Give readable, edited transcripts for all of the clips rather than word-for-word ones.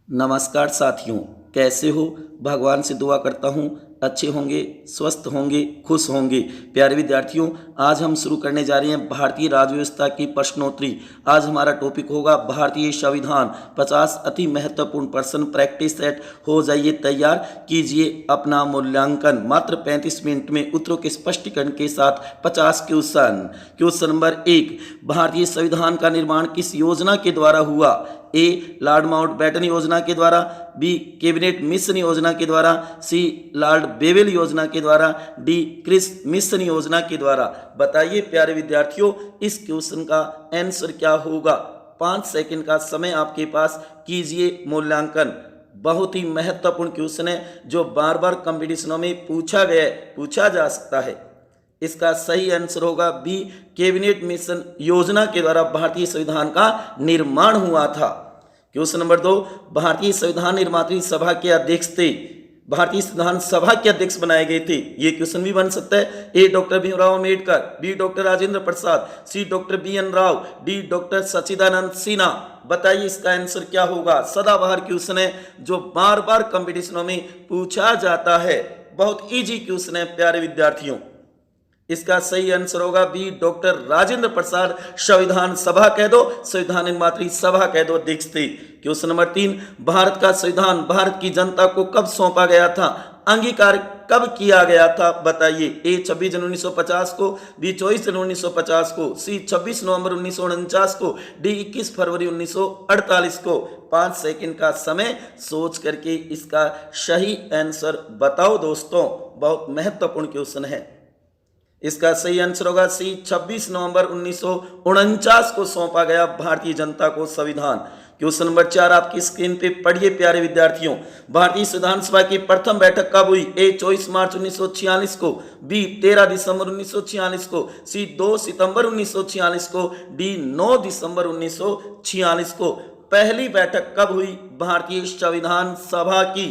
नमस्कार साथियों, कैसे हो। भगवान से दुआ करता हूँ अच्छे होंगे, स्वस्थ होंगे, खुश होंगे। प्यारे विद्यार्थियों, आज हम शुरू करने जा रहे हैं भारतीय राज्य व्यवस्था की प्रश्नोत्तरी। आज हमारा टॉपिक होगा भारतीय संविधान। 50 अति महत्वपूर्ण प्रश्न प्रैक्टिस सेट। हो जाइए तैयार, कीजिए अपना मूल्यांकन। मात्र 35 मिनट में उत्तरों के स्पष्टीकरण के साथ 50 क्वेश्चन। क्वेश्चन नंबर 1, भारतीय संविधान का निर्माण किस योजना के द्वारा हुआ। ए, लॉर्ड माउंटबेटन योजना के द्वारा, बी, कैबिनेट मिशन योजना के द्वारा, सी, लॉर्ड बेवेल योजना के द्वारा, डी, क्रिस मिशन योजना के द्वारा। बताइए प्यारे विद्यार्थियों, इस क्वेश्चन का आंसर क्या होगा। 5 सेकंड का समय आपके पास, कीजिए मूल्यांकन। बहुत ही महत्वपूर्ण क्वेश्चन है जो बार बार कंपटीशनों में पूछा जा सकता है। इसका सही आंसर होगा बी, कैबिनेट मिशन योजना के द्वारा भारतीय संविधान का निर्माण हुआ था। क्वेश्चन नंबर 2, भारतीय संविधान निर्मात्री सभा के अध्यक्ष थे। भारतीय संविधान सभा के अध्यक्ष बनाए गए थे। ये क्वेश्चन भी बन सकता है। A, doctor Bhimrao Ambedkar, B, doctor Rajendra Prasad, C, doctor BN Rao, D, doctor Sachchidanand Sinha. बताइए इसका आंसर क्या होगा। सदाबहार क्वेश्चन है जो बार बार कंपटीशनों में पूछा जाता है। बहुत इजी क्वेश्चन है प्यारे विद्यार्थियों। इसका सही आंसर होगा बी, डॉक्टर राजेंद्र प्रसाद। संविधान सभा कह दो, संविधान निर्मात्री सभा कह दो, अध्यक्ष थे। क्वेश्चन नंबर 3, भारत का संविधान भारत की जनता को कब सौंपा गया था, अंगीकार कब किया गया था। बताइए। ए, 26 जनवरी 1950 को, बी, 24 जनवरी 1950 को, सी, 26 नवंबर 1949 को, डी, 21 फरवरी 1948 को। 5 सेकंड का समय सोच करके इसका सही आंसर बताओ दोस्तों। बहुत महत्वपूर्ण क्वेश्चन है। इसका सही आंसर होगा सी, 26 नवंबर 1949 को सौंपा गया भारतीय जनता को संविधान। क्वेश्चन नंबर 4 आपकी स्क्रीन पे पढ़िए प्यारे विद्यार्थियों। भारतीय संविधान सभा की प्रथम बैठक कब हुई। ए, 24 मार्च 1946 को, बी, 13 दिसंबर 1946 को, सी, 2 सितंबर 1946 को, डी, 9 दिसंबर 1946 को। पहली बैठक कब हुई भारतीय संविधान सभा की।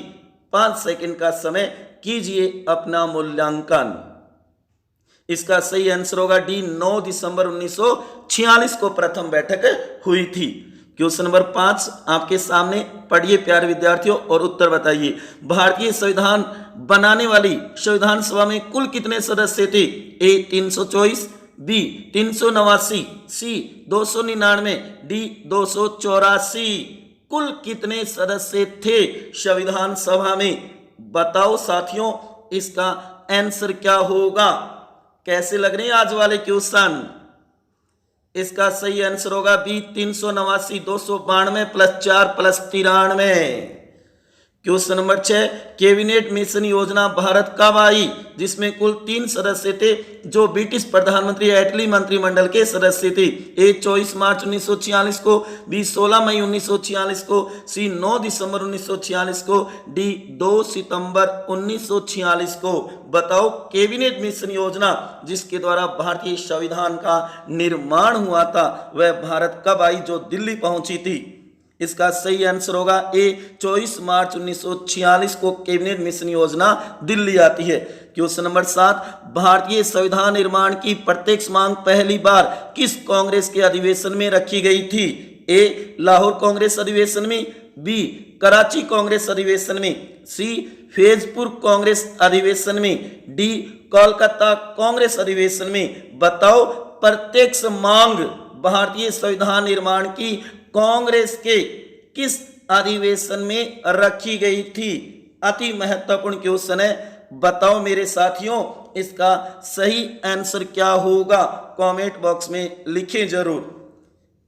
5 सेकंड का समय, कीजिए अपना मूल्यांकन। इसका सही आंसर होगा डी, 9 दिसंबर 1946 को प्रथम बैठक हुई थी। क्वेश्चन नंबर 5 आपके सामने पढ़िए प्यारे विद्यार्थियों और उत्तर बताइए। भारतीय संविधान बनाने वाली संविधान सभा में कुल कितने सदस्य थे। ए, 324, बी, 389, सी, 299, डी, 284। कुल कितने सदस्य थे संविधान सभा में। बताओ साथियों, इसका आंसर क्या होगा। कैसे लग रहे हैं आज वाले क्वेश्चन। इसका सही आंसर होगा B, 389, 292 plus 4 plus 93। Question number 6, cabinet mission योजना भारत कब आई, जिसमें कुल 3 सदस्य थे जो ब्रिटिश प्रधानमंत्री एटली मंत्रिमंडल के सदस्य थे। ए, 24 मार्च 1946 को, बी, 16 मई 1946 को, सी, 9 दिसंबर 1946 को, डी, 2 सितंबर 1946 को। बताओ कैबिनेट मिशन योजना जिसके द्वारा भारतीय संविधान का निर्माण हुआ था वह भारत कब आई, जो दिल्ली पहुंची थी। इसका सही आंसर होगा ए, 24 मार्च 1946 को कैबिनेट मिशन योजना दिल्ली आती है। क्वेश्चन नंबर 7, भारतीय संविधान निर्माण की प्रत्यक्ष मांग पहली बार किस कांग्रेस के अधिवेशन में रखी गई थी। ए, लाहौर कांग्रेस अधिवेशन में, बी, कराची कांग्रेस अधिवेशन में, सी, फैजपुर कांग्रेस अधिवेशन में, डी, कोलकाता कांग्रेस अधिवेशन में। बताओ प्रत्यक्ष मांग भारतीय संविधान निर्माण की कांग्रेस के किस अधिवेशन में रखी गई थी। अति महत्वपूर्ण क्वेश्चन है। बताओ मेरे साथियों, इसका सही आंसर क्या होगा। कमेंट बॉक्स में लिखें जरूर।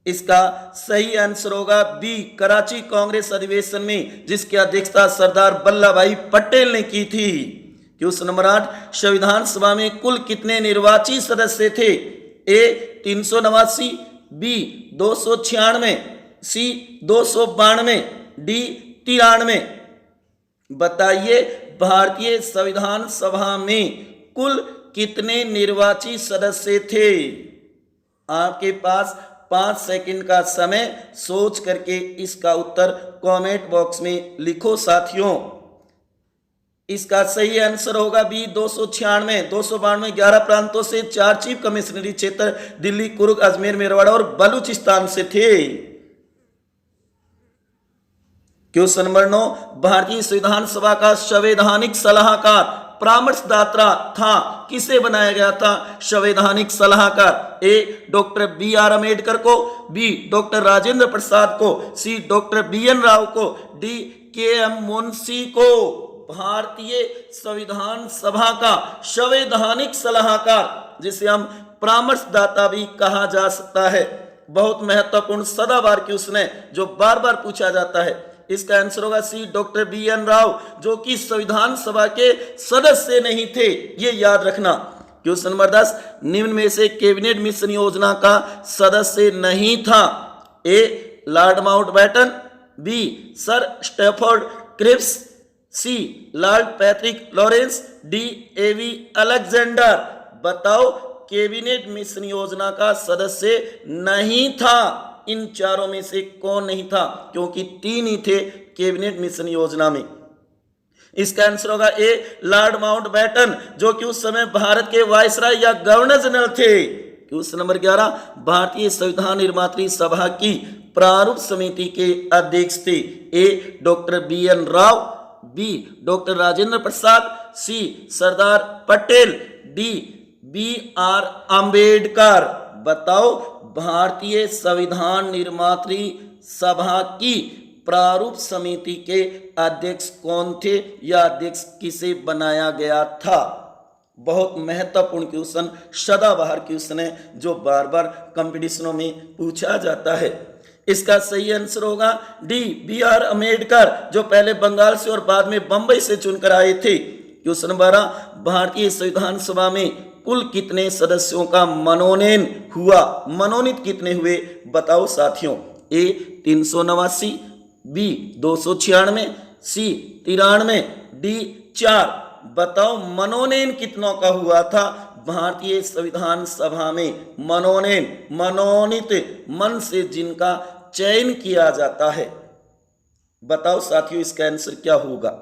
इसका सही आंसर होगा बी, कराची कांग्रेस अधिवेशन में, जिसकी अध्यक्षता सरदार वल्लभ भाई पटेल ने की थी। क्वेश्चन नंबर 8, संविधान सभा में कुल कितने निर्वाचित सदस्य थे। ए, 389, बी, 296, सी, 292, डी, 93। बताइए भारतीय संविधान सभा में कुल कितने निर्वाचित सदस्य थे। आपके पास 5 सेकंड का समय, सोच करके इसका उत्तर कमेंट बॉक्स में लिखो साथियों। इसका सही आंसर होगा बी, 296। 292 11 प्रांतों से 4 चीफ कमिश्नरी क्षेत्र दिल्ली, कुर्ग, अजमेर, मेरवाड़ा और बलूचिस्तान से थे। क्वेश्चन नंबर 9, भारतीय संविधान सभा का संवैधानिक सलाहकार परामर्शदाता था, किसे बनाया गया था संवैधानिक सलाहकार? ए डॉक्टर बी आर अम्बेडकर को, बी डॉक्टर राजेंद्र प्रसाद को, सी डॉक्टर बी एन राव को, डी के एम मुंशी को। भारतीय संविधान सभा का संवैधानिक सलाहकार, जिसे हम परामर्शदाता भी कहा जा सकता है, बहुत महत्वपूर्ण सदाबहार क्वेश्चन है जो बार बार पूछा जाता है। इसका आंसर होगा सी डॉक्टर बी एन राव, जो कि संविधान सभा के सदस्य नहीं थे, ये याद रखना। क्वेश्चन नंबर 10, निम्न में से कैबिनेट मिशन योजना का सदस्य नहीं था? A lord Mountbatten, B sir Stafford Cripps, C lord Patrick Lawrence, D AV Alexander. बताओ, कैबिनेट मिशन योजना का सदस्य नहीं था। इन चारों में से कौन नहीं था? क्योंकि 3 ही थे कैबिनेट मिशन योजना में। इसका आंसर होगा ए लॉर्ड माउंटबेटन, जो कि उस समय भारत के वायसराय या गवर्नर जनरल थे। क्वेश्चन नंबर 11, भारतीय संविधान निर्मात्री सभा की प्रारूप समिति के अध्यक्ष थे? A doctor B N Rao, B doctor Rajendra Prasad, C Sardar Patel, D B R Ambedkar. बताओ, भारतीय संविधान निर्मात्री सभा की प्रारूप समिति के अध्यक्ष कौन थे या अध्यक्ष किसे बनाया गया था? बहुत महत्वपूर्ण क्वेश्चन, सदाबहार क्वेश्चन है जो बार बार कंपटीशनों में पूछा जाता है। इसका सही आंसर होगा डी बी आर अम्बेडकर, जो पहले बंगाल से और बाद में बंबई से चुनकर आए थे। क्वेश्चन 12, भारतीय संविधान सभा में कुल कितने सदस्यों का मनोनयन हुआ? मनोनीत कितने हुए? बताओ साथियों। ए 389, बी 296, सी 93, डी 4। बताओ, मनोनयन कितनों का हुआ था भारतीय संविधान सभा में? मनोनयन, मनोनीत, मन से जिनका चयन किया जाता है। बताओ साथियों, इसका आंसर क्या होगा?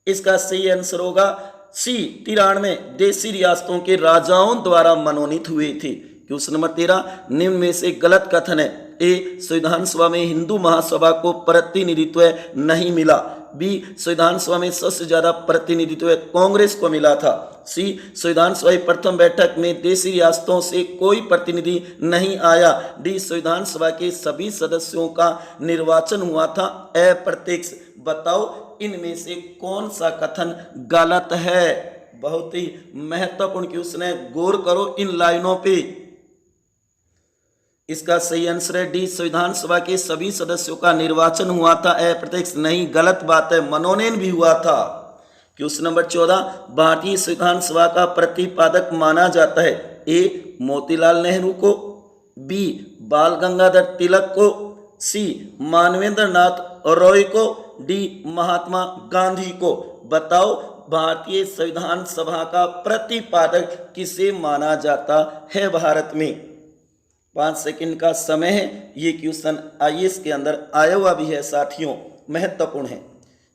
इसका सही आंसर होगा सी 93, देशी रियासतों के राजाओं द्वारा मनोनीत हुए थे। क्वेश्चन नंबर 13, निम्न में से गलत कथन है? ए संविधान सभा में हिंदू महासभा को प्रतिनिधित्व नहीं मिला, बी संविधान सभा में सबसे ज्यादा प्रतिनिधित्व कांग्रेस को मिला था, सी संविधान सभा की प्रथम बैठक में देशी रियासतों से कोई प्रतिनिधि नहीं आया, डी संविधान सभा के सभी सदस्यों का निर्वाचन हुआ था अप्रत्यक्ष। बताओ, इनमें से कौन सा कथन गलत है? बहुत ही महत्वपूर्ण क्वेश्चन है, गौर करो इन लाइनों पे। इसका सही आंसर है डी संविधान सभा के सभी सदस्यों का निर्वाचन हुआ था अप्रत्यक्ष नहीं, गलत बात है, मनोनयन भी हुआ था। क्वेश्चन नंबर 14, भारतीय संविधान सभा का प्रतिपादक माना जाता है? ए मोतीलाल नेहरू को, बी बाल गंगाधर तिलक को, सी मानवेंद्र नाथ रॉय को, डी महात्मा गांधी को। बताओ, भारतीय संविधान सभा का प्रतिपादक किसे माना जाता है भारत में? 5 सेकंड का समय है। ये क्वेश्चन आईएएस के अंदर आया हुआ भी है साथियों, महत्वपूर्ण है।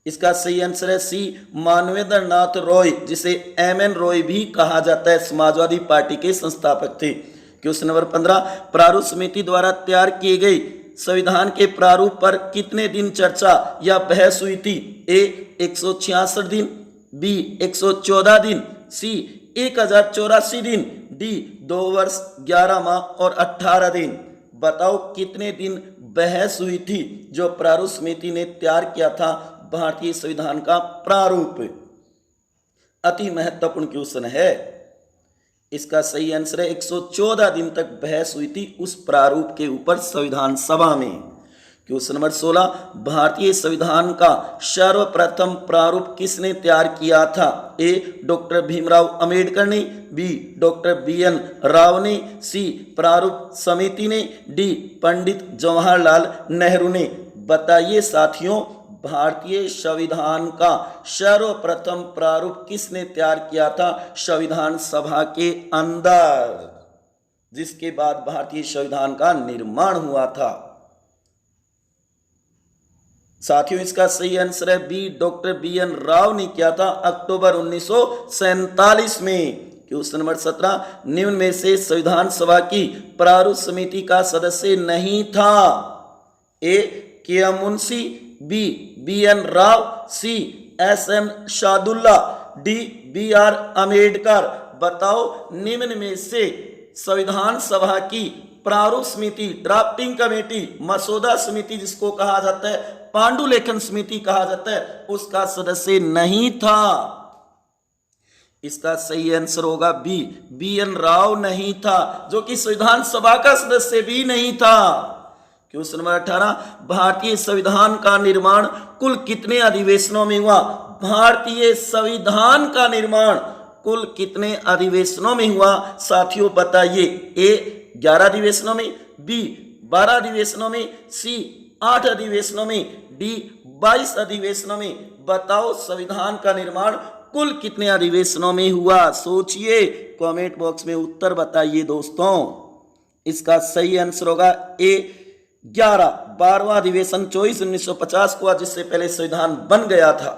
इसका सही आंसर है सी मानवेंद्र नाथ रॉय, जिसे एमएन रॉय भी कहा जाता है, समाजवादी पार्टी के संस्थापक थे। क्वेश्चन नंबर 15, प्रारूप समिति द्वारा तैयार किए गए संविधान के प्रारूप पर कितने दिन चर्चा या बहस हुई थी? ए 166 दिन, बी 114 दिन, सी 1084 दिन, डी 2 वर्ष 11 माह और 18 दिन। बताओ, कितने दिन बहस हुई थी जो प्रारूप समिति ने तैयार किया था भारतीय संविधान का प्रारूप? अति महत्वपूर्ण क्वेश्चन है। इसका सही आंसर है 114 दिन तक बहस हुई थी उस प्रारूप के ऊपर संविधान सभा में। क्वेश्चन नंबर 16, भारतीय संविधान का सर्वप्रथम प्रारूप किसने तैयार किया था? ए डॉक्टर भीमराव अंबेडकर ने, B doctor B N Rao ने, सी प्रारूप समिति ने, डी पंडित जवाहरलाल नेहरू ने। बताइए साथियों, भारतीय संविधान का सर्वप्रथम प्रारूप किसने तैयार किया था संविधान सभा के अंदर, जिसके बाद भारतीय संविधान का निर्माण हुआ था? साथियों, इसका सही आंसर है B doctor B N Rao ने किया था अक्टूबर 1947 में। क्वेश्चन नंबर 17, निम्न में से संविधान सभा की प्रारूप समिति का सदस्य नहीं था? A K M Munshi, B B N Rao, C S M Sadulla, D B R Ambedkar. बताओ निम्न में से संविधान सभा की प्रारूप समिति, ड्राफ्टिंग कमेटी, मसौदा समिति जिसको कहा जाता है, पांडुलेखन समिति कहा जाता है, उसका सदस्य नहीं था। इसका सही आंसर होगा बी बी एन राव नहीं था, जो कि संविधान सभा का सदस्य भी नहीं था। क्वेश्चन नंबर 18, भारतीय संविधान का निर्माण कुल कितने अधिवेशनों में हुआ? भारतीय संविधान का निर्माण कुल कितने अधिवेशनों में हुआ साथियों बताइए? ए 11 अधिवेशनों में, बी 12 अधिवेशनों में, सी 8 अधिवेशनों में, डी 22 अधिवेशनों में। बताओ संविधान का निर्माण कुल कितने अधिवेशनों में हुआ? सोचिए, कमेंट बॉक्स में उत्तर बताइए दोस्तों। इसका सही आंसर होगा ए 11, 12वां अधिवेशन 24/1950 को, जिससे पहले संविधान बन गया था।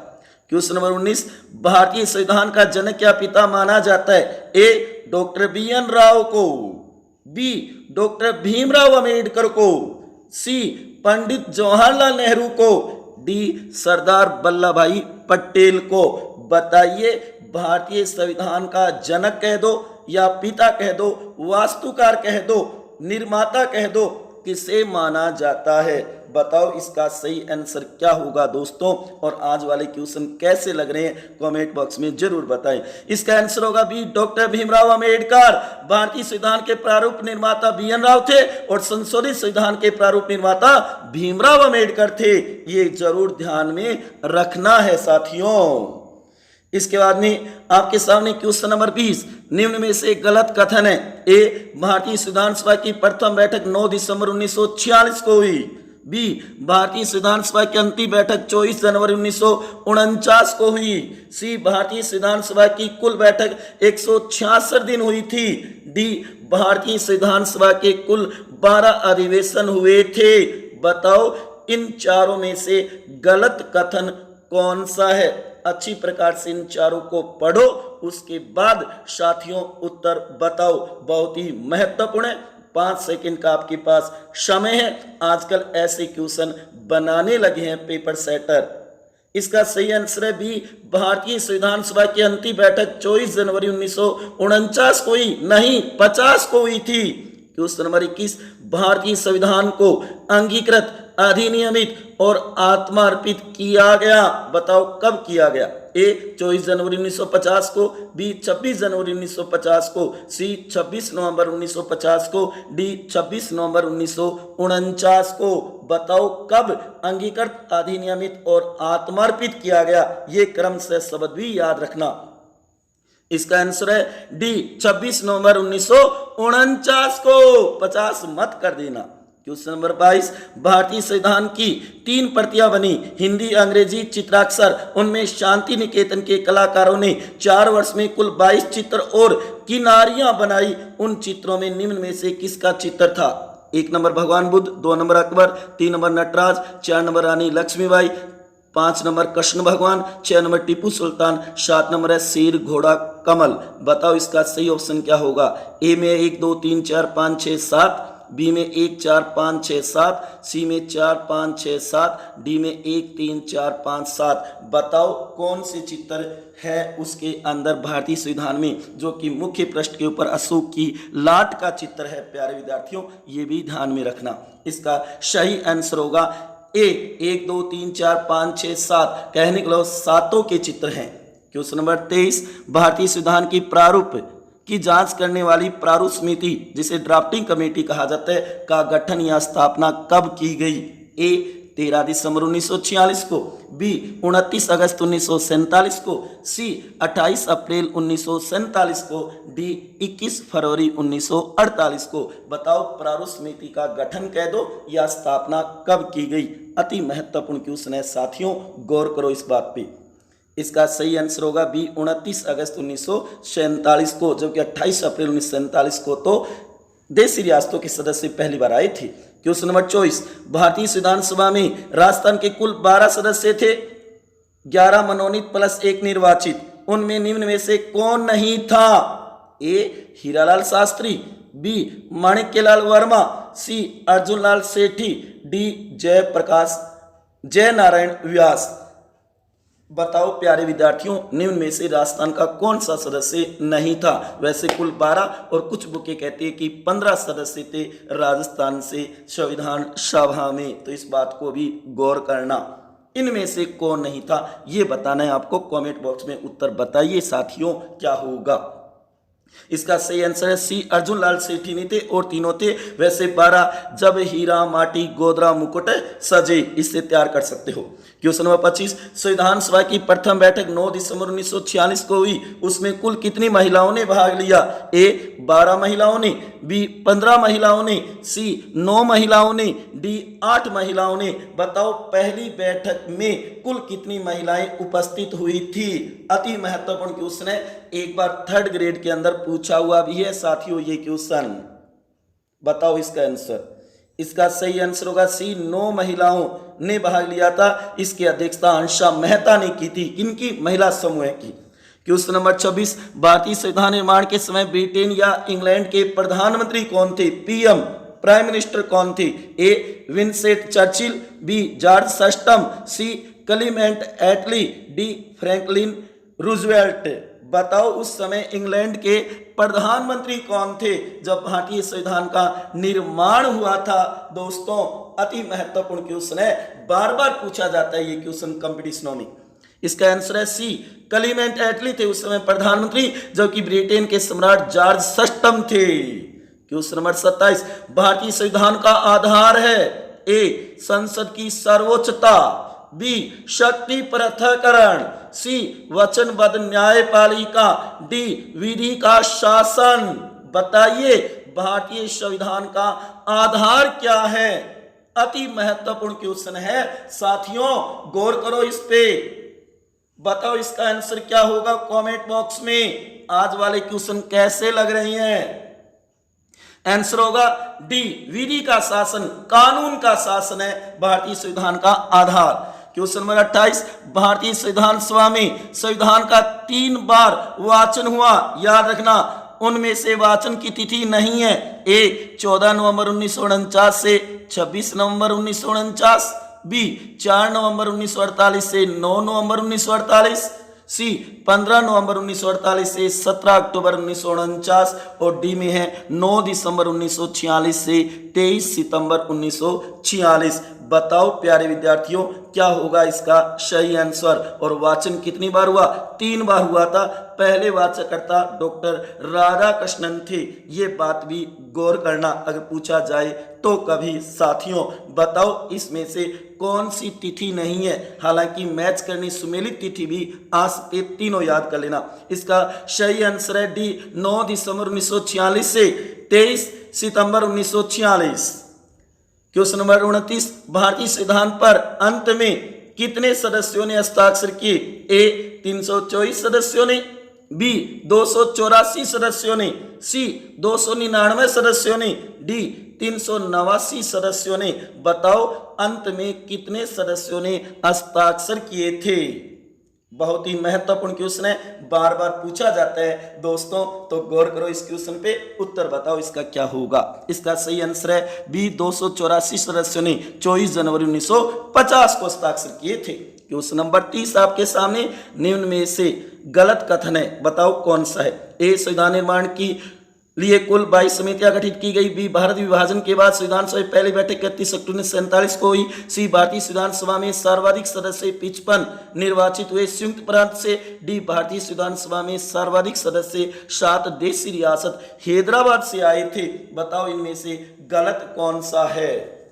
क्वेश्चन नंबर 19, भारतीय संविधान का जनक या पिता माना जाता है? A doctor B N Rao को, बी डॉक्टर भीमराव अंबेडकर को, सी पंडित जवाहरलाल नेहरू को, डी सरदार वल्लभ भाई पटेल को। बताइए भारतीय संविधान का जनक कह दो या पिता कह दो, वास्तुकार कह दो, निर्माता कह दो, किसे माना जाता है? बताओ इसका सही आंसर क्या होगा दोस्तों। और आज वाले क्वेश्चन कैसे लग रहे हैं कमेंट बॉक्स में जरूर बताएं। इसका आंसर होगा बी डॉक्टर भीमराव अंबेडकर। भारतीय संविधान के प्रारूप निर्माता बी एन राव थे और संशोधित संविधान के प्रारूप निर्माता भीमराव अंबेडकर थे। ये जरूर ध्यान में रखना है साथियों। इसके बाद में आपके सामने क्वेश्चन नंबर 20, निम्न में से गलत कथन है। ए भारतीय संविधान सभा की प्रथम बैठक 9 दिसंबर 1946 को हुई, बी भारतीय संविधान सभा की अंतिम बैठक 24 जनवरी 1949 को हुई, सी भारतीय संविधान सभा की कुल बैठक 166 दिन हुई थी, डी भारतीय संविधान सभा के कुल 12 अधिवेशन हुए थे। बताओ इन चारों में से गलत कथन कौन सा है? अच्छी प्रकार से इन चारों को पढ़ो, उसके बाद साथियों उत्तर बताओ। बहुत ही महत्वपूर्ण है, 5 सेकंड का आपके पास समय है। आजकल ऐसे क्वेश्चन बनाने लगे हैं पेपर सेटर। इसका सही आंसर है बी भारतीय संविधान सभा की अंतिम बैठक 24 जनवरी 1949 को हुई, नहीं 50 को हुई थी। क्वेश्चन नंबर 21, भारतीय संविधान को अंगीकृत, अधिनियमित और आत्मार्पित किया गया। बताओ कब किया गया? ए 24 जनवरी 1950 को, बी 26 जनवरी 1950 को, सी 26 नवंबर 1950 को, डी 26 नवंबर 1949 को। बताओ कब अंगीकृत, अधिनियमित और आत्मार्पित किया गया? ये क्रम से शब्द भी याद रखना। इसका आंसर है डी 26 नवंबर 1949 को, 50 मत कर देना। क्वेश्चन नंबर 22, भारतीय संविधान की 3 प्रतियां बनी, हिंदी, अंग्रेजी, चित्राक्षर। उनमें शांति निकेतन के कलाकारों ने 4 वर्ष में कुल 22 चित्र और किनारियां बनाई। उन चित्रों में निम्न में से किसका चित्र था? 1 नंबर भगवान Buddha, 2 number Akbar, 3 number Nataraj, 4 number Rani Lakshmibai, 5 number Krishna भगवान, 6 नंबर टीपू सुल्तान, 7 नंबर है शेर घोड़ा कमल। बताओ इसका सही ऑप्शन क्या होगा? ए में 1 2 3 4 5 6 7, बी में 1 4 5 6 7, सी में 4 5 6 7, डी में 1 3 4 5 7। बताओ कौन से चित्र है उसके अंदर भारतीय संविधान में, जो कि मुख्य पृष्ठ के ऊपर अशोक की लाट का चित्र है। प्यारे विद्यार्थियों ये भी ध्यान में रखना। इसका सही आंसर होगा ए 1 2 3 4 5 6 7, कहने के लिए सातों के चित्र हैं। क्वेश्चन नंबर 23, भारतीय संविधान की प्रारूप की जांच करने वाली प्रारूप समिति, जिसे ड्राफ्टिंग कमेटी कहा जाता है, का गठन या स्थापना कब की गई? ए 13 दिसंबर 1946 को, बी 29 अगस्त 1947 को, सी 28 अप्रैल 1947 को, डी 21 फरवरी 1948 को। बताओ प्रारूप समिति का गठन कह दो या स्थापना कब की गई? अति महत्वपूर्ण क्वेश्चन है साथियों, गौर करो इस बात पे। इसका सही आंसर होगा बी 29 अगस्त 1947 को, जबकि 28 अप्रैल 1947 को तो देशी रियासतों के सदस्य पहली बार आए थे। क्वेश्चन नंबर 24, भारतीय संविधान सभा में राजस्थान के कुल 12 सदस्य थे, 11 मनोनीत प्लस 1 निर्वाचित। उनमें निम्न में से कौन नहीं था? ए हीरालाल शास्त्री, बी माणिक्यलाल वर्मा, सी अर्जुन लाल सेठी, डी जयप्रकाश जय नारायण व्यास। बताओ प्यारे विद्यार्थियों, निम्न में से राजस्थान का कौन सा सदस्य नहीं था? वैसे कुल 12 और कुछ बुकें कहती है कि 15 सदस्य थे राजस्थान से संविधान सभा में, तो इस बात को भी गौर करना। इनमें से कौन नहीं था ये बताना है आपको। कमेंट बॉक्स में उत्तर बताइए साथियों, क्या होगा इसका सही आंसर है सी, अर्जुन लाल सेठी नहीं थे और तीनों थे। वैसे 12 जब हीरा माटी गोदरा मुकुट सजे, इससे तैयार कर सकते हो। क्वेश्चन नंबर 25, संविधान सभा की प्रथम बैठक 9 दिसंबर 1946 को हुई, उसमें कुल कितनी महिलाओं ने भाग लिया? ए 12 महिलाओं ने, बी 15 महिलाओं ने, सी 9 महिलाओं ने, डी 8 महिलाओं ने। बताओ पहली बैठक में कुल कितनी महिलाएं उपस्थित हुई थी? अति महत्वपूर्ण क्वेश्चन है, एक बार 3rd ग्रेड के अंदर पूछा हुआ भी है साथियों ये क्वेश्चन। बताओ इसका आंसर। इसका सही आंसर होगा सी, 9 महिलाओं ने भाग लिया था। इसकी अध्यक्षता हंसा मेहता ने की थी। किनकी? महिला समूह की। क्वेश्चन नंबर 26, भारतीय संविधान निर्माण के समय ब्रिटेन या इंग्लैंड के प्रधानमंत्री कौन थे? पीएम प्राइम मिनिस्टर कौन थे? ए विंस्टन चर्चिल, बी जॉर्ज सस्टम, सी क्लेमेंट एटली, डी फ्रैंकलिन रूजवेल्ट। बताओ उस समय इंग्लैंड के प्रधानमंत्री कौन थे जब भारतीय संविधान का निर्माण हुआ था? दोस्तों अति महत्वपूर्ण क्वेश्चन है, बार बार पूछा जाता है ये क्वेश्चन कंपटीशनों में। इसका आंसर है सी, क्लेमेंट एटली थे उस समय प्रधानमंत्री, जबकि ब्रिटेन के सम्राट जॉर्ज सस्टम थे। क्वेश्चन नंबर 27, भारतीय संविधान का आधार है ए संसद की सर्वोच्चता, बी शक्ति पृथक्करण, सी वचनबद्ध न्यायपालिका, डी विधि का शासन। बताइए भारतीय संविधान का आधार क्या है? अति महत्वपूर्ण क्वेश्चन है साथियों, गौर करो इस पे। बताओ इसका आंसर क्या होगा कमेंट बॉक्स में। आज वाले क्वेश्चन कैसे लग रहे हैं? आंसर होगा डी, विधि का शासन, कानून का शासन है भारतीय संविधान का आधार। क्वेश्चन नंबर 28, भारतीय संविधान सभा में संविधान का 3 बार वाचन हुआ, याद रखना उनमें से वाचन की तिथि नहीं है। ए 14 नवंबर 1949 से 26 नवंबर 1949, बी 4 नवंबर 1948 से 9 नवंबर 1948, सी 15 नवंबर 1948 से 17 अक्टूबर 1949 और डी में है 9 दिसंबर 1946 से 23 सितंबर 1946। बताओ प्यारे विद्यार्थियों क्या होगा इसका सही आंसर? और वाचन कितनी बार हुआ? 3 बार हुआ था। पहले वाचककर्ता डॉक्टर राधाकृष्णन थे, ये बात भी गौर करना अगर पूछा जाए तो कभी। साथियों बताओ इसमें से कौन सी तिथि नहीं है? हालांकि मैच करनी सुमेलित तिथि भी आ सकती, तीनों याद कर लेना। इसका सही आंसर है डी, 9 दिसंबर 1946 से 23 सितंबर 1946। क्वेश्चन नंबर 29, भारतीय संविधान पर अंत में कितने सदस्यों ने हस्ताक्षर किए? ए 324 सदस्यों ने, बी 284 सदस्यों ने, सी 299 सदस्यों ने, डी 389 सदस्यों ने। बताओ अंत में कितने सदस्यों ने हस्ताक्षर किए थे? बहुत ही महत्वपूर्ण क्वेश्चन है, बार बार पूछा जाता है दोस्तों, तो गौर करो इस क्वेश्चन पे। उत्तर बताओ इसका क्या होगा? इसका सही आंसर है बी, 284 सदस्यों ने 24 जनवरी 1950 को हस्ताक्षर किए थे। क्वेश्चन नंबर 30 आपके सामने, निम्न में से गलत कथन है, बताओ कौन सा है? ए संविधान निर्माण की लिए कुल 22 समितियां गठित की गई, बी भारत विभाजन के बाद संविधान सभा पहली बैठक 31 अक्टूबर 1947 को हुई, सी भारतीय संविधान सभा में सर्वाधिक सदस्य 55 निर्वाचित हुए संयुक्त प्रांत से, डी भारतीय संविधान सभा में सर्वाधिक सदस्य 7 देशी रियासत हैदराबाद से आए थे। बताओ इनमें से गलत कौन सा है?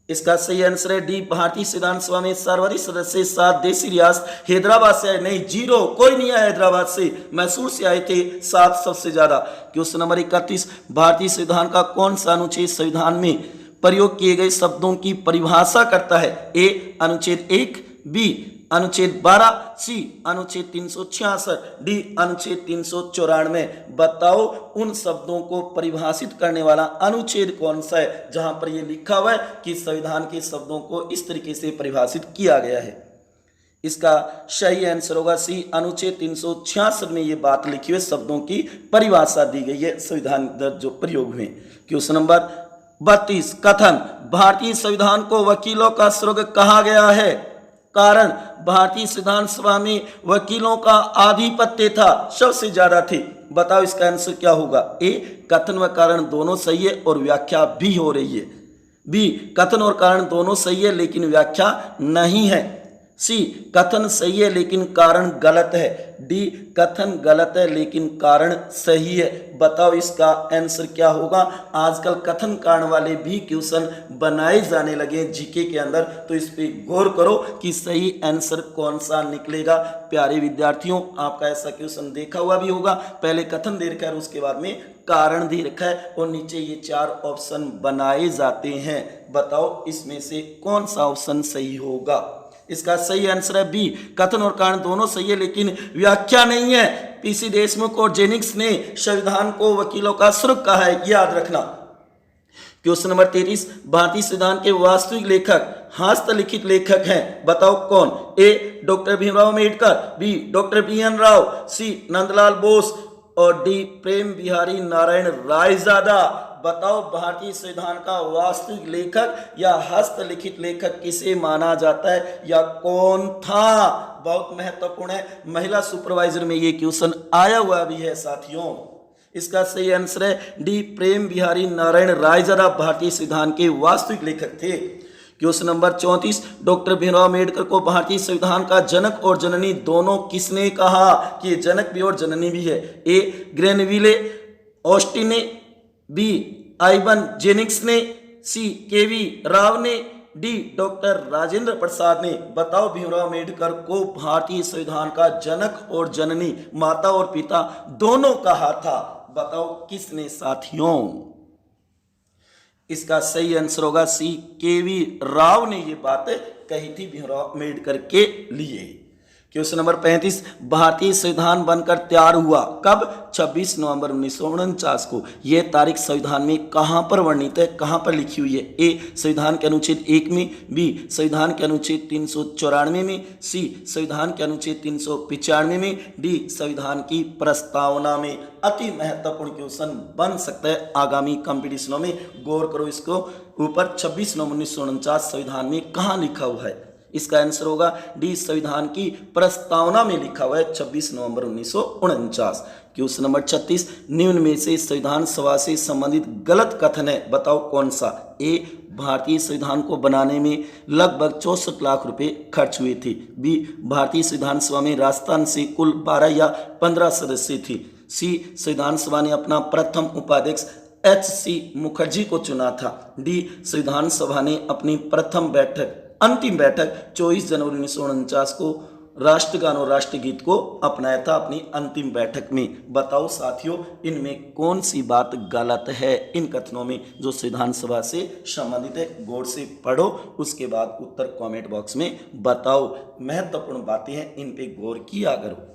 इसका सही आंसर है डी, भारतीय संविधान सभा में सर्वाधिक सदस्य 7 देशी रियासत हैदराबाद से आए। नहीं, 0, कोई नहीं आया हैदराबाद से, मैसूर से आए थे 7 सबसे ज्यादा। क्वेश्चन नंबर 31, भारतीय संविधान का कौन सा अनुच्छेद संविधान में प्रयोग किए गए शब्दों की परिभाषा करता है? ए अनुच्छेद 1, बी अनुच्छेद 12, सी अनुच्छेद 366, डी अनुच्छेद 394। बताओ उन शब्दों को परिभाषित करने वाला अनुच्छेद कौन सा है जहां पर यह लिखा हुआ है कि संविधान के शब्दों को इस तरीके से परिभाषित किया गया है? इसका सही आंसर होगा सी, अनुच्छेद 366 में ये बात लिखी हुई, शब्दों की परिभाषा दी गई है संविधान जो प्रयोग हुए। क्वेश्चन नंबर 32 कथन, भारतीय संविधान को वकीलों का स्वर्ग कहा गया है। कारण, भारतीय संविधान सभा में वकीलों का आधिपत्य था, सबसे ज्यादा थे। बताओ इसका आंसर क्या होगा। ए, कथन व कारण दोनों सही है और व्याख्या भी हो रही है। बी, कथन और कारण दोनों सही है लेकिन व्याख्या नहीं है। सी, कथन सही है लेकिन कारण गलत है। डी, कथन गलत है लेकिन कारण सही है। बताओ इसका आंसर क्या होगा। आजकल कथन कारण वाले भी क्वेश्चन बनाए जाने लगे जीके के अंदर, तो इस पे गौर करो कि सही आंसर कौन सा निकलेगा। प्यारे विद्यार्थियों, आपका ऐसा क्वेश्चन देखा हुआ भी होगा। पहले कथन दे रखा है और उसके बाद में कारण दे रखा है और नीचे ये 4 ऑप्शन बनाए जाते हैं। बताओ इसमें से कौन सा ऑप्शन सही होगा। इसका सही आंसर है बी, कथन और कारण दोनों सही है लेकिन व्याख्या नहीं है। पीसी देशमुख और जेनिक्स ने संविधान को वकीलों का स्वर्ग कहा है, याद रखना। क्वेश्चन नंबर 33, भारतीय संविधान के वास्तविक लेखक हस्तलिखित लेखक हैं, बताओ कौन। A, doctor Bhimrao Ambedkar, B, doctor B N. Rao, C, Nandlal Bose और डी, प्रेम बिहारी नारायण रायजादा। बताओ भारतीय संविधान का वास्तविक लेखक या हस्तलिखित लेखक किसे माना जाता है या कौन था। बहुत महत्वपूर्ण है, महिला सुपरवाइजर में ये क्वेश्चन आया हुआ भी है साथियों। इसका सही आंसर है डी, प्रेम बिहारी नारायण रायजादा भारतीय संविधान के वास्तविक लेखक थे। Question number 34, doctor Bhimrao Ambedkar को भारतीय संविधान का जनक और जननी दोनों किसने कहा। कि जनक भी और जननी भी है। ए, ग्रेनविले ऑस्टिन ने, बी, आइवन जेनिक्स ने, सी, केवी राव ने, डी, डॉक्टर राजेंद्र प्रसाद ने। बताओ भीमराव अम्बेडकर को भारतीय संविधान का जनक और जननी, माता और पिता दोनों कहा था। बताओ किसने साथियों। इसका सही आंसर होगा सी, केवी राव ने ये बात कही थी भीमराव अम्बेडकर के लिए। क्वेश्चन नंबर 35, भारतीय संविधान बनकर तैयार हुआ कब। 26 नवंबर 1949 को। यह तारीख संविधान में कहां पर वर्णित है, कहां पर लिखी हुई है। ए, संविधान के अनुच्छेद 1 में, बी, संविधान के अनुच्छेद 394 में, सी, संविधान के अनुच्छेद 395 में, डी, संविधान की प्रस्तावना में। अति महत्वपूर्ण क्वेश्चन बन सकता है आगामी कंपटीशनों में, गौर करो इसको। ऊपर 26 नवंबर 1949 संविधान में कहां लिखा हुआ है। इसका आंसर होगा डी, संविधान की प्रस्तावना में लिखा हुआ है 26 नवंबर 1949। क्वेश्चन नंबर 36, निम्न में से संविधान सभा से संबंधित गलत कथन है, बताओ कौन सा। ए, भारतीय संविधान को बनाने में लगभग 64 लाख रुपए खर्च हुए थे। बी, भारतीय संविधान सभा में राजस्थान से कुल 12 या 15 सदस्य थे। सी, संविधान सभा ने अपना प्रथम उपाध्यक्ष H.C. मुखर्जी को चुना था। डी, संविधान सभा ने अपनी प्रथम अंतिम बैठक 24 जनवरी 1949 को राष्ट्रगान और राष्ट्रगीत को अपनाया था अपनी अंतिम बैठक में। बताओ साथियों इनमें कौन सी बात गलत है। इन कथनों में जो संविधान सभा से संबंधित है, गौर से पढ़ो, उसके बाद उत्तर कमेंट बॉक्स में बताओ। महत्वपूर्ण बातें हैं, इन पे गौर किया करो।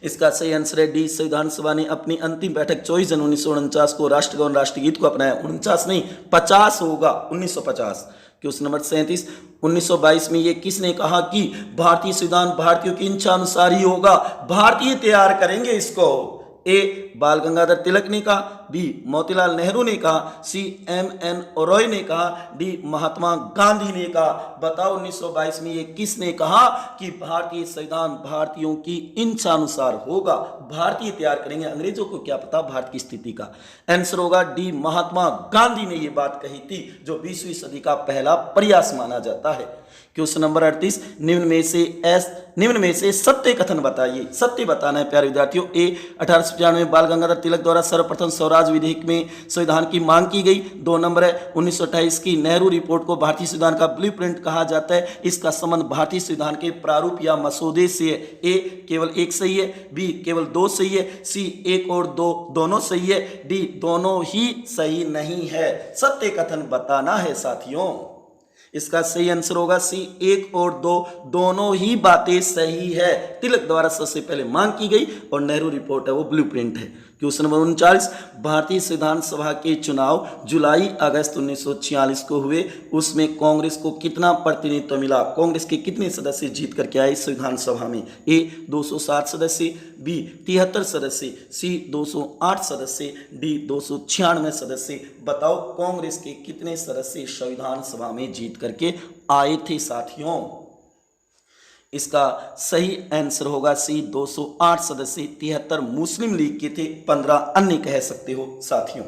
इसका सही आंसर है डी, संविधान सभा ने अपनी अंतिम बैठक 24 जनवरी 1949 को राष्ट्रगान राष्ट्रगीत को अपनाया। 49 नहीं 50 होगा, 1950। क्वेश्चन नंबर 37, 1922 में ये किसने कहा कि भारतीय संविधान भारतीयों की इच्छा अनुसार ही होगा, भारतीय तैयार करेंगे इसको। ए, बाल गंगाधर तिलक ने कहा, बी, मोतीलाल नेहरू ने कहा, सी, M.N. रॉय ने कहा, डी, महात्मा गांधी ने कहा। बताओ 1922 में ये किसने कहा कि भारतीय संविधान भारतीयों की इच्छा अनुसार होगा, भारतीय तैयार करेंगे। अंग्रेजों को क्या पता भारत की स्थिति का। आंसर होगा डी, महात्मा गांधी ने ये बात कही थी, जो 20वीं सदी का पहला प्रयास माना जाता है। क्वेश्चन नंबर 38, निम्न में से सत्य कथन बताइए। सत्य बताना है प्यारे विद्यार्थियों। ए, 1895 में बाल गंगाधर तिलक द्वारा सर्वप्रथम स्वराज विधेयक में संविधान की मांग की गई। 2 नंबर है 1928 की नेहरू रिपोर्ट को भारतीय संविधान का ब्लूप्रिंट कहा जाता है। इसका संबंध भारतीय संविधान के प्रारूप या मसौदे से है। ए, केवल 1 सही है, बी, केवल 2 सही है, सी, 1 और 2 दोनों सही है, डी, दोनों ही सही नहीं है। सत्य कथन बताना है साथियों। इसका सही आंसर होगा सी, 1 और 2 दोनों ही बातें सही है। तिलक द्वारा सबसे पहले मांग की गई और नेहरू रिपोर्ट है वो ब्लूप्रिंट है। क्वेश्चन नंबर 39, भारतीय संविधान सभा के चुनाव जुलाई अगस्त 1946 को हुए, उसमें कांग्रेस को कितना प्रतिनिधित्व मिला? कांग्रेस के कितने सदस्य जीत करके आए संविधान सभा में? ए 207 सदस्य, बी 73 सदस्य, सी 208 सदस्य, डी 296 सदस्य। बताओ कांग्रेस के कितने सदस्य संविधान सभा में जीत करके आए थे साथियों? इसका सही आंसर होगा सी 208 सदस्य, 73 मुस्लिम लीग के थे, 15 अन्य कह सकते हो साथियों।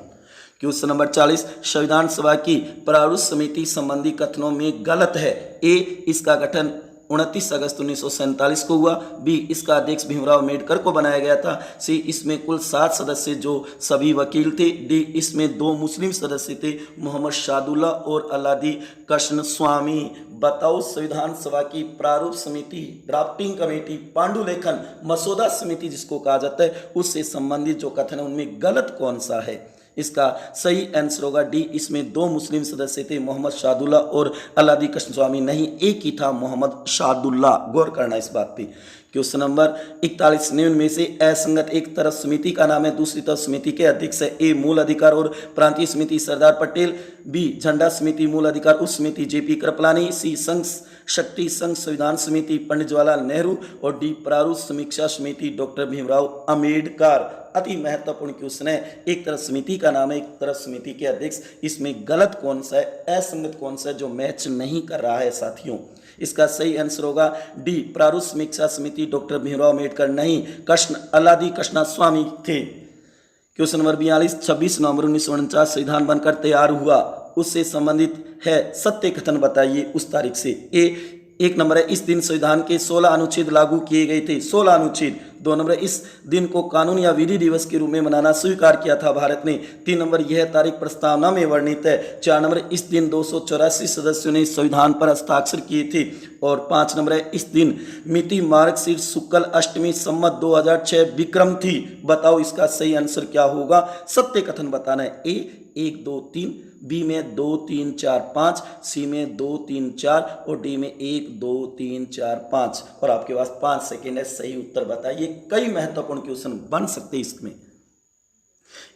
क्वेश्चन नंबर 40, संविधान सभा की प्रारूप समिति संबंधी कथनों में गलत है। ए इसका गठन 29 अगस्त 1947 को हुआ, बी इसका अध्यक्ष भीमराव अम्बेडकर को बनाया गया था, सी इसमें कुल 7 सदस्य जो सभी वकील थे, डी इसमें 2 मुस्लिम सदस्य थे, मोहम्मद शादुल्ला और अलादी कृष्ण स्वामी। बताओ संविधान सभा की प्रारूप समिति, ड्राफ्टिंग कमेटी, पांडुलेखन, मसौदा समिति जिसको कहा जाता है, उससे संबंधित जो कथन है उनमें गलत कौन सा है? इसका सही आंसर होगा डी, इसमें 2 मुस्लिम सदस्य थे, मोहम्मद शादुल्ला और अलादी कृष्ण स्वामी, नहीं एक ही था मोहम्मद शादुल्ला। गौर करना इस बात पे। क्वेश्चन नंबर 41, निम्न में से असंगत एक तरफ समिति का नाम है, दूसरी तरफ समिति के अध्यक्ष है। ए मूल अधिकार और प्रांतीय समिति सरदार पटेल, बी झंडा समिति मूल अधिकार उस समिति जेपी कृपलानी, सी संघ शक्ति संघ संविधान समिति पंडित जवाहरलाल नेहरू, और डी प्रारूप समीक्षा समिति डॉक्टर भीमराव अम्बेडकर। अति महत्वपूर्ण क्वेश्चन है, एक तरफ समिति का नाम है, एक तरफ समिति के अध्यक्ष, इसमें गलत कौन सा है, असंगत कौन सा है जो मैच नहीं कर रहा है साथियों? इसका सही आंसर होगा डी, प्रारूप समीक्षा समिति डॉक्टर भीमराव अम्बेडकर नहीं, कृष्ण अलादी कृष्णा स्वामी थे। क्वेश्चन नंबर 42, 26 नवंबर 1949 संविधान बनकर तैयार हुआ, उससे संबंधित है सत्य कथन बताइए उस तारीख से। ए एक नंबर है, इस दिन संविधान के 16 अनुच्छेद लागू किए गए थे, 16 अनुच्छेद। 2 नंबर है, इस दिन को कानून या विधि दिवस के रूप में मनाना स्वीकार किया था भारत ने। 3 नंबर, यह तारीख प्रस्तावना में वर्णित है। 4 नंबर, इस दिन 284 सदस्यों ने संविधान पर हस्ताक्षर किए थे। और 5 नंबर है, इस दिन मिति मार्गशीर्ष शुक्ल अष्टमी संवत 2006 विक्रम थी। बताओ इसका सही आंसर क्या होगा? सत्य कथन बताना है। ए 1 2 3, बी में 2 3 4 5, सी में 2 3 4 और डी में 1 2 3 4 5। और आपके पास 5 सेकेंड है, सही उत्तर बताइए। कई महत्वपूर्ण क्वेश्चन बन सकते हैं इसमें।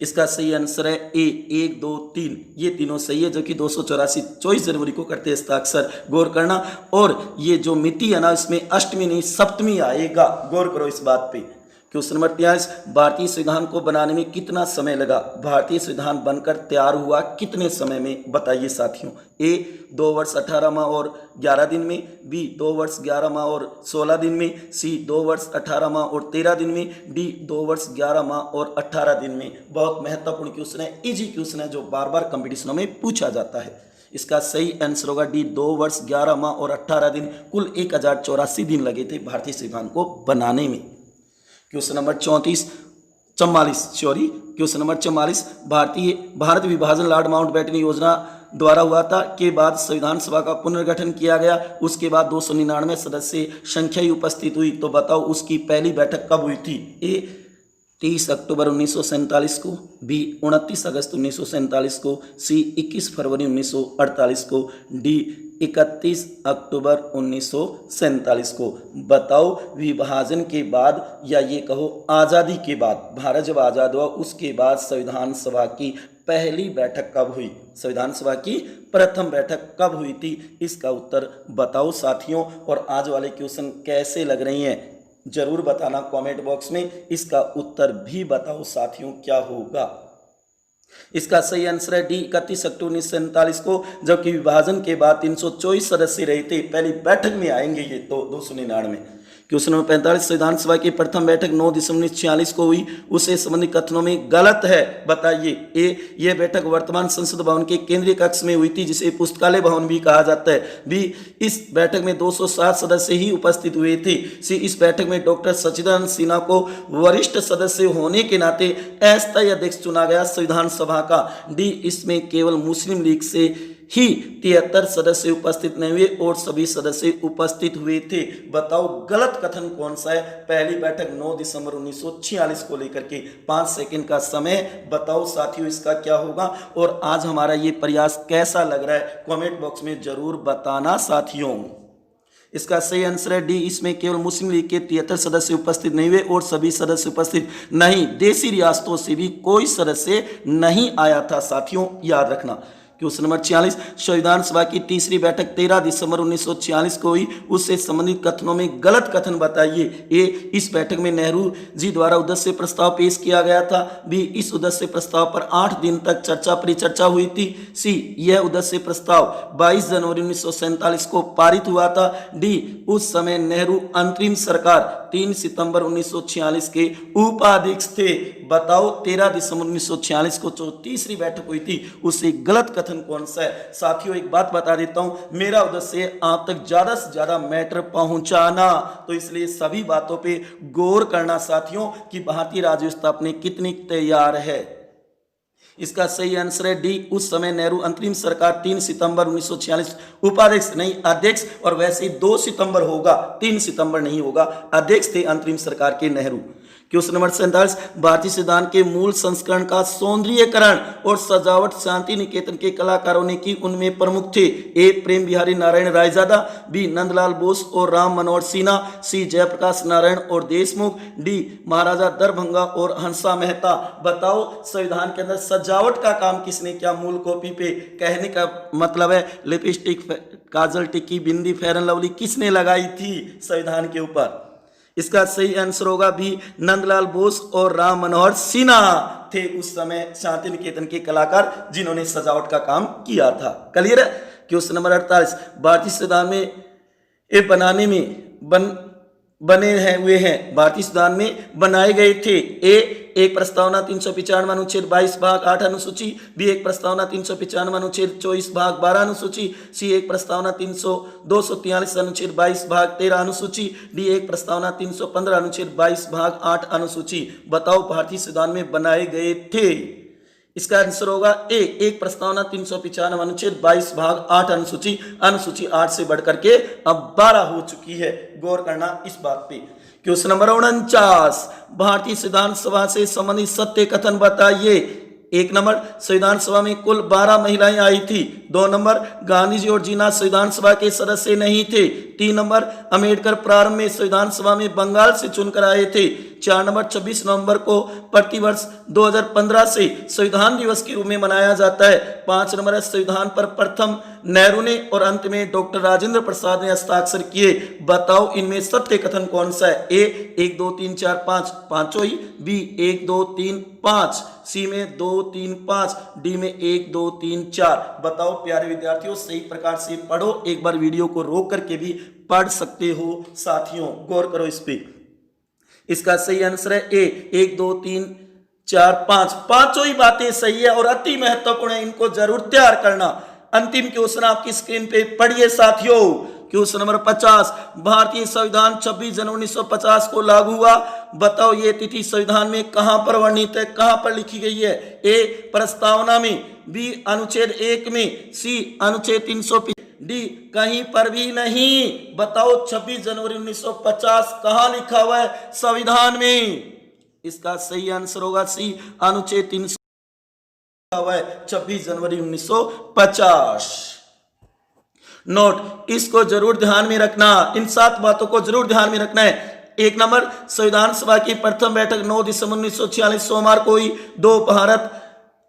इसका सही आंसर है ए 1 2 3, ये तीनों सही है, जो कि 284 24 जनवरी को करते हैं हस्ताक्षर। गौर करना। और ये जो मिति है ना, इसमें अष्टमी नहीं सप्तमी आएगा। गौर करो इस बात पे। क्वेश्चन नंबर 43, भारतीय संविधान को बनाने में कितना समय लगा? भारतीय संविधान बनकर तैयार हुआ कितने समय में? बताइए साथियों। ए 2 वर्ष 18 माह और 11 दिन में, बी 2 वर्ष 11 माह और 16 दिन में, सी 2 वर्ष 18 माह और 13 दिन में, डी 2 वर्ष 11 माह और 18 दिन में। बहुत महत्वपूर्ण क्वेश्चन है, इजी क्वेश्चन है, जो बार बार कंपटीशनों में पूछा जाता है। इसका सही आंसर होगा डी, 2 वर्ष 11 माह और 18 दिन, कुल 1084 दिन लगे थे भारतीय संविधान को बनाने में। क्वेश्चन नंबर 44, भारत विभाजन लॉर्ड माउंटबेटन योजना द्वारा हुआ था के बाद संविधान सभा का पुनर्गठन किया गया, उसके बाद 299 सदस्य संख्या ही उपस्थित हुई। तो बताओ उसकी पहली बैठक कब हुई थी? ए 30 अक्टूबर 1947 को, बी 29 अगस्त 1947 को, सी 21 फरवरी 1948 को, डी 31 अक्टूबर 1947 को। बताओ विभाजन के बाद या ये कहो आज़ादी के बाद, भारत जब आज़ाद हुआ उसके बाद संविधान सभा की पहली बैठक कब हुई? संविधान सभा की प्रथम बैठक कब हुई थी? इसका उत्तर बताओ साथियों। और आज वाले क्वेश्चन कैसे लग रही हैं जरूर बताना कमेंट बॉक्स में। इसका उत्तर भी बताओ साथियों क्या होगा। इसका सही आंसर है डी, 31 अक्टूबर 1947 को, जबकि विभाजन के बाद 324 सदस्य रहे थे। पहली बैठक में आएंगे ये तो 299। क्वेश्चन नंबर 45, संविधान सभा की प्रथम बैठक 9 दिसंबर 1946 को हुई, उससे संबंधित कथनों में गलत है। बताइए। ए यह बैठक वर्तमान संसद भवन के केंद्रीय कक्ष में हुई थी, जिसे पुस्तकालय भवन भी कहा जाता है। बी इस बैठक में 207 सदस्य ही उपस्थित हुए थे। सी इस बैठक में डॉक्टर सच्चिदानंद सिन्हा को वरिष्ठ सदस्य होने के नाते अस्थायी अध्यक्ष चुना गया संविधान सभा का। डी इसमें केवल मुस्लिम लीग से ही 73 सदस्य उपस्थित नहीं हुए और सभी सदस्य उपस्थित हुए थे। बताओ गलत कथन कौन सा है? पहली बैठक 9 दिसंबर 1946 को लेकर के 5 सेकंड का समय बताओ साथियों इसका क्या होगा। और आज हमारा ये प्रयास कैसा लग रहा है कमेंट बॉक्स में जरूर बताना साथियों। इसका सही आंसर है डी, इसमें केवल मुस्लिम लीग के 73 सदस्य उपस्थित नहीं हुए और सभी सदस्य उपस्थित नहीं, देशी रियासतों से भी कोई सदस्य नहीं आया था साथियों, याद रखना। क्वेश्चन नंबर 46, संविधान सभा की तीसरी बैठक 13 दिसंबर 1946 को हुई, उससे संबंधित कथनों में गलत कथन बताइए। ए, इस बैठक में नेहरू जी द्वारा उद्देश्य प्रस्ताव पेश किया गया था। बी, इस उद्देश्य प्रस्ताव पर 8 दिन तक चर्चा परिचर्चा हुई थी। सी, यह उद्देश्य प्रस्ताव 22 जनवरी 1947 को पारित हुआ था। डी, उस समय नेहरू अंतरिम सरकार 3 सितंबर 1946 के उपाध्यक्ष थे। बताओ 13 दिसंबर 1946 को जो तीसरी बैठक हुई थी उससे गलत कथन कौन सा है। साथियों एक बात बता देता हूं, मेरा उद्देश्य आप तक ज्यादा से ज्यादा मैटर पहुंचाना, तो इसलिए सभी बातों पे गौर करना साथियों कि भारतीय राज्य व्यवस्था अपने कितनी तैयार है। इसका सही आंसर है डी, उस समय नेहरू अंतरिम सरकार 3 सितंबर 1946 उपाध्यक्ष नहीं अध्यक्ष, और वैसे ही 2 सितंबर होगा, 3 सितंबर नहीं होगा, अध्यक्ष थे अंतरिम सरकार के नेहरू। क्वेश्चन नंबर 47, भारतीय संविधान के मूल संस्करण का सौंदर्यीकरण और सजावट शांति निकेतन के कलाकारों ने की, उनमें प्रमुख थे। ए, प्रेम बिहारी नारायण रायजादा। बी, नंदलाल बोस और राम मनोहर सिन्हा। सी, जयप्रकाश नारायण और देशमुख। डी, महाराजा दरभंगा और हंसा मेहता। बताओ संविधान के अंदर सजावट का काम किसने किया मूल कॉपी पे? कहने का मतलब है lipstick, Kajal, tikki, bindi, fair and lovely किसने लगाई थी संविधान के ऊपर? इसका सही आंसर होगा भी, नंदलाल बोस और राम मनोहर सिन्हा थे उस समय शांति निकेतन के कलाकार जिन्होंने सजावट का काम किया था। क्लियर है? क्वेश्चन नंबर 48, भारतीय संविधान में ये बनाने में बने हुए हैं, भारतीय संविधान में बनाए गए थे। ए, एक प्रस्तावना 395 अनुच्छेद 22 भाग 8 अनुसूची। बी, एक प्रस्तावना 395 अनुच्छेद 24 भाग 12 अनुसूची। सी, एक प्रस्तावना 243 अनुच्छेद 22 भाग 13 अनुसूची। डी, एक प्रस्तावना 315 अनुच्छेद 22 भाग 8 अनुसूची। बताओ भारतीय संविधान में बनाए गए थे। इसका आंसर होगा ए, एक प्रस्तावना 395 अनुच्छेद 22 भाग 8 अनुसूची। अनुसूची 8 से बढ़कर के अब 12 हो चुकी है, गौर करना इस बात पे। क्वेश्चन नंबर 49, भारतीय संविधान सभा से संबंधित सत्य कथन बताइए। 1 नंबर, संविधान सभा में कुल 12 महिलाएं आई थी। 2 नंबर, गांधी जी और जीना संविधान सभा के सदस्य नहीं थे। 3 नंबर, अम्बेडकर प्रारंभ में संविधान सभा में बंगाल से चुनकर आए थे। 4 नंबर, 26 नवंबर को प्रतिवर्ष 2015 से संविधान दिवस के रूप में मनाया जाता है। 5 नंबर है, संविधान पर प्रथम नेहरू ने और अंत में डॉक्टर राजेंद्र प्रसाद ने हस्ताक्षर किए। बताओ इनमें सत्य कथन कौन सा है? ए, 1 2 3 4 5 पांचों ही। बी, 1 2 3 5। सी में 2 3 5। डी में 1 2 3 4। बताओ प्यारे विद्यार्थियों, सही प्रकार से पढ़ो, एक बार वीडियो को रोक करके भी पढ़ सकते हो साथियों, गौर करो इस पे। इसका सही आंसर है ए, 1 2 3 4 5, पांचों ही बातें सही है और अति महत्वपूर्ण है, इनको जरूर तैयार करना। अंतिम क्वेश्चन आपकी स्क्रीन पे पढ़िए साथियों। क्वेश्चन नंबर 50, भारतीय संविधान 26 जनवरी 1950 को लागू हुआ। बताओ ये तिथि संविधान में कहां पर वर्णित है, कहां पर लिखी गई है? ए, प्रस्तावना में। बी, अनुच्छेद 1 में। सी, अनुच्छेद 300। डी, कहीं पर भी नहीं। बताओ 26 जनवरी 1950 कहां लिखा हुआ है संविधान में? इसका सही आंसर होगा सी, अनुच्छेद 300 हुआ है 26 जनवरी 1950। नोट, इसको जरूर ध्यान में रखना, इन 7 बातों को जरूर ध्यान में रखना है। 1 नंबर, संविधान सभा की प्रथम बैठक 9 दिसंबर 1946 सोमवार को हुई। 2, भारत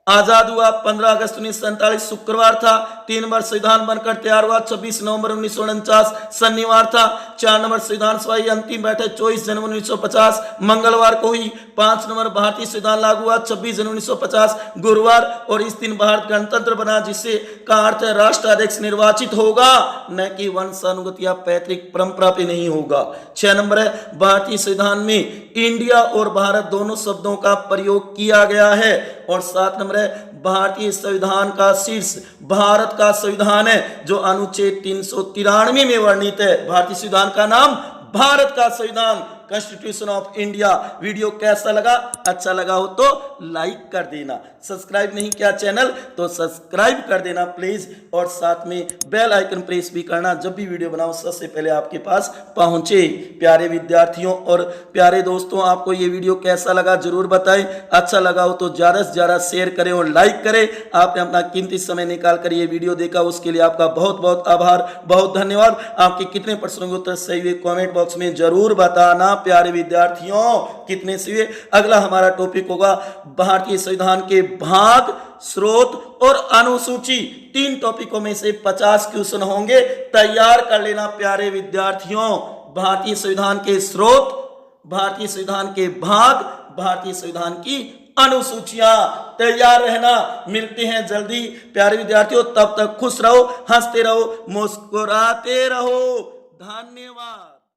आजाद हुआ 15 अगस्त 1947 शुक्रवार था। 3 नंबर, संविधान बनकर तैयार हुआ 26 नवंबर 1949 शनिवार था। 4 नंबर, संविधान सभा की अंतिम बैठक 24 जनवरी 1950 मंगलवार को हुई। 5 नंबर, भारतीय संविधान लागू हुआ 26 जनवरी 1950 गुरुवार, और इस दिन भारत गणतंत्र बना, जिससे का अर्थ है राष्ट्राध्यक्ष निर्वाचित होगा, न कि वंशानुगत या पैतृक परंपरा पे नहीं होगा। 6 नंबर है, भारतीय संविधान में इंडिया और भारत दोनों शब्दों का प्रयोग किया गया है। और 7 नंबर है, भारतीय संविधान का शीर्ष भारत का संविधान है, जो अनुच्छेद 393 में वर्णित है। भारतीय संविधान का नाम भारत का संविधान, कॉन्स्टिट्यूशन ऑफ इंडिया। वीडियो कैसा लगा? अच्छा लगा हो तो लाइक कर देना, सब्सक्राइब नहीं किया चैनल तो सब्सक्राइब कर देना प्लीज, और साथ में बेल आइकन प्रेस भी करना, जब भी वीडियो बनाओ सबसे पहले आपके पास पहुंचे। प्यारे विद्यार्थियों और प्यारे दोस्तों, आपको ये वीडियो कैसा लगा जरूर बताएं। अच्छा लगा हो तो ज्यादा से ज्यादा शेयर करें और लाइक करें। आपने अपना कीमती समय निकाल कर ये वीडियो देखा, उसके लिए आपका बहुत बहुत आभार, बहुत धन्यवाद। आपके कितने प्रश्नों के उत्तर सही हुए कमेंट बॉक्स में जरूर बताना। प्यारे विद्यार्थियों, कितने सही हुए? अगला हमारा टॉपिक होगा भारतीय संविधान के भाग, स्रोत और अनुसूची। 3 टॉपिकों में से 50 क्वेश्चन होंगे, तैयार कर लेना प्यारे विद्यार्थियों। भारतीय संविधान के स्रोत, भारतीय संविधान के भाग, भारतीय संविधान की अनुसूचियां, तैयार रहना। मिलते हैं जल्दी प्यारे विद्यार्थियों, तब तक खुश रहो, हंसते रहो, मुस्कुराते रहो। धन्यवाद।